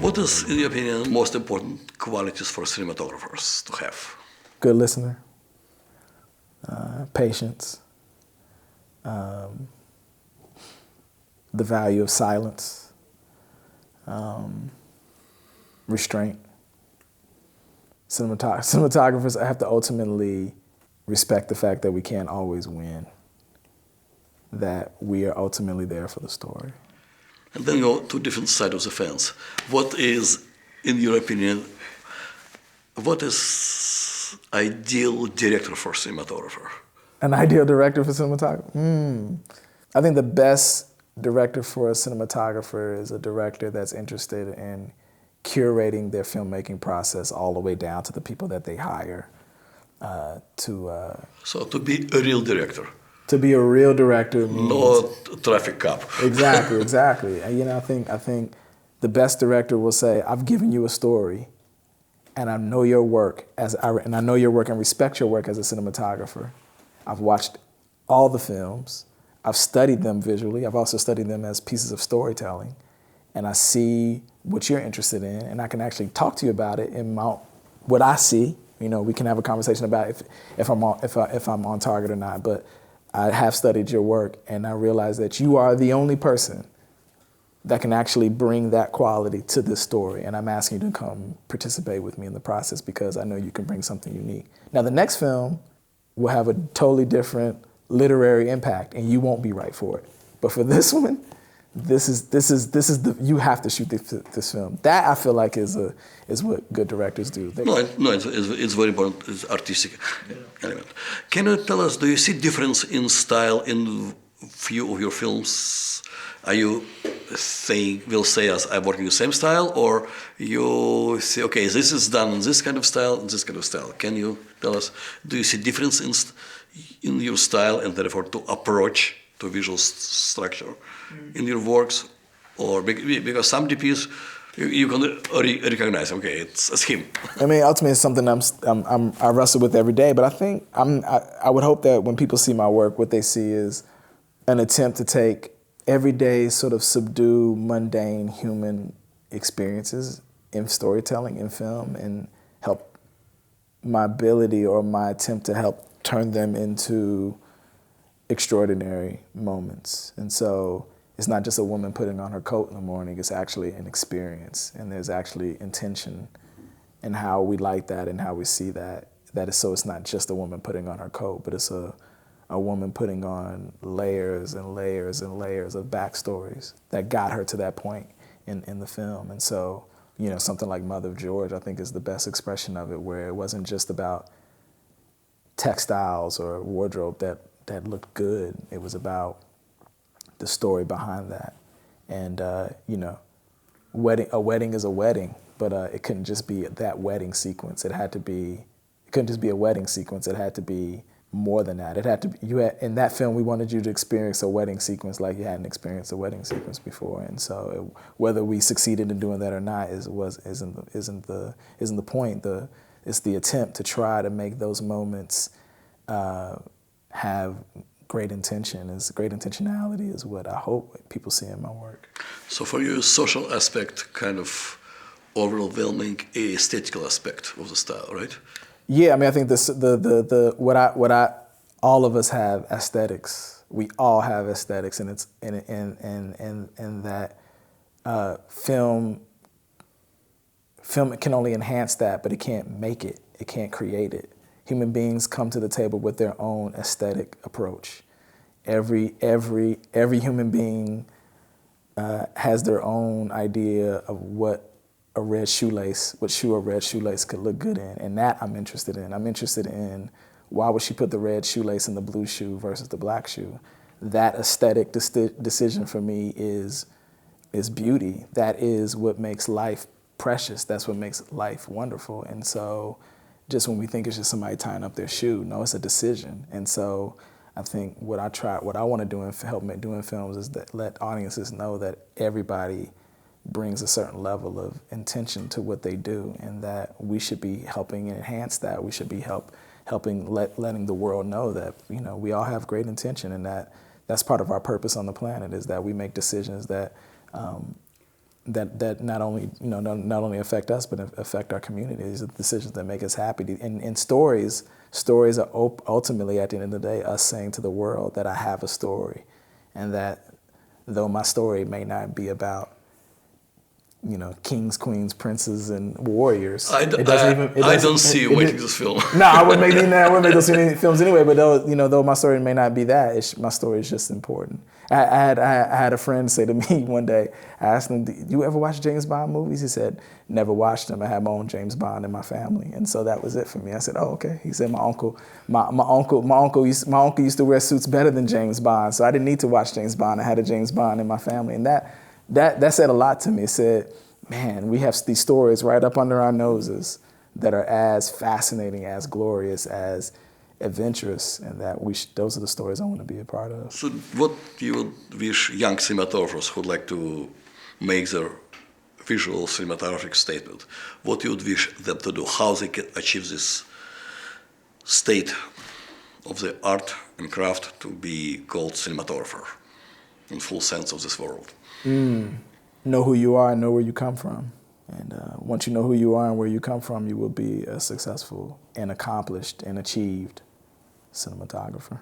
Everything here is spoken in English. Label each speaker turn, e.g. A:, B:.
A: What is, in your opinion, most important qualities for cinematographers to have?
B: Good listener, patience, the value of silence, restraint. Cinematographers have to ultimately respect the fact that we can't always win, that we are ultimately there for the story.
A: And then go to different side of the fence. What is, in your opinion, what is ideal director for cinematographer?
B: An ideal director for cinematographer? I think the best director for a cinematographer is a director that's interested in curating their filmmaking process all the way down to the people that they hire.
A: So to be a real director.
B: To be a real director means
A: not traffic cop.
B: Exactly. And, I think the best director will say, "I've given you a story, and I know your work and I know your work and respect your work as a cinematographer. I've watched all the films. I've studied them visually. I've also studied them as pieces of storytelling, and I see what you're interested in, and I can actually talk to you about it in what I see. We can have a conversation about if I'm on target or not, but I have studied your work, and I realize that you are the only person that can actually bring that quality to this story, and I'm asking you to come participate with me in the process because I know you can bring something unique." Now, the next film will have a totally different literary impact, and you won't be right for it. But for this one, you have to shoot this film. That I feel like is what good directors do.
A: It's very important. It's artistic element. Can you tell us? Do you see difference in style in few of your films? Are you will say as I'm working the same style, or you say, okay, this is done in this kind of style, and this kind of style? Can you tell us? Do you see difference in your style and therefore to approach to visual structure in your works, or because some DPs you can recognize, okay, it's him.
B: I mean, ultimately, it's something I wrestle with every day. But I think I would hope that when people see my work, what they see is an attempt to take everyday sort of subdue, mundane human experiences in storytelling, in film, and help my ability or my attempt to help turn them into extraordinary moments. And so it's not just a woman putting on her coat in the morning, it's actually an experience. And there's actually intention in how we like that and how we see that. So it's not just a woman putting on her coat, but it's a woman putting on layers and layers and layers of backstories that got her to that point in the film. And so, something like Mother of George, I think, is the best expression of it, where it wasn't just about textiles or wardrobe that looked good. It was about the story behind that. And, a wedding is a wedding, but it couldn't just be that wedding sequence. It couldn't just be a wedding sequence. It had to be more than that. It had to be, in that film, we wanted you to experience a wedding sequence like you hadn't experienced a wedding sequence before. And so whether we succeeded in doing that or not isn't the point. It's the attempt to try to make those moments have great intention. Great intentionality is what I hope people see in my work.
A: So for you, social aspect kind of overwhelming aesthetical aspect of the style, right?
B: Yeah, I mean, I think all of us have aesthetics. We all have aesthetics, and it's in that film can only enhance that, but it can't make it. It can't create it. Human beings come to the table with their own aesthetic approach. Every human being has their own idea of what a red shoelace could look good in, and that I'm interested in. I'm interested in why would she put the red shoelace in the blue shoe versus the black shoe. That aesthetic decision for me is beauty. That is what makes life precious. That's what makes life wonderful. And so just when we think it's just somebody tying up their shoe, no, it's a decision. And so I think what I want to do and help me do in films is that let audiences know that everybody brings a certain level of intention to what they do, and that we should be helping enhance that. We should be letting the world know that we all have great intention, and that's part of our purpose on the planet, is that we make decisions that that not only not only affect us but affect our communities, the decisions that make us happy. And stories are ultimately, at the end of the day, us saying to the world that I have a story, and that though my story may not be about kings, queens, princes, and warriors.
A: I don't see you making this film.
B: No, I wouldn't make those films anyway. But though my story may not be that, my story is just important. I had a friend say to me one day. I asked him, "Do you ever watch James Bond movies?" He said, "Never watched them. I had my own James Bond in my family," and so that was it for me. I said, "Oh, okay." He said, "My uncle used to wear suits better than James Bond, so I didn't need to watch James Bond. I had a James Bond in my family," and that said a lot to me. It said, man, we have these stories right up under our noses that are as fascinating, as glorious, as adventurous, and that those are the stories I want to be a part of.
A: So what you would wish young cinematographers who would like to make their visual cinematographic statement, what you would wish them to do, how they can achieve this state of the art and craft to be called cinematographer in full sense of this world?
B: Know who you are and know where you come from. And once you know who you are and where you come from, you will be a successful and accomplished and achieved cinematographer.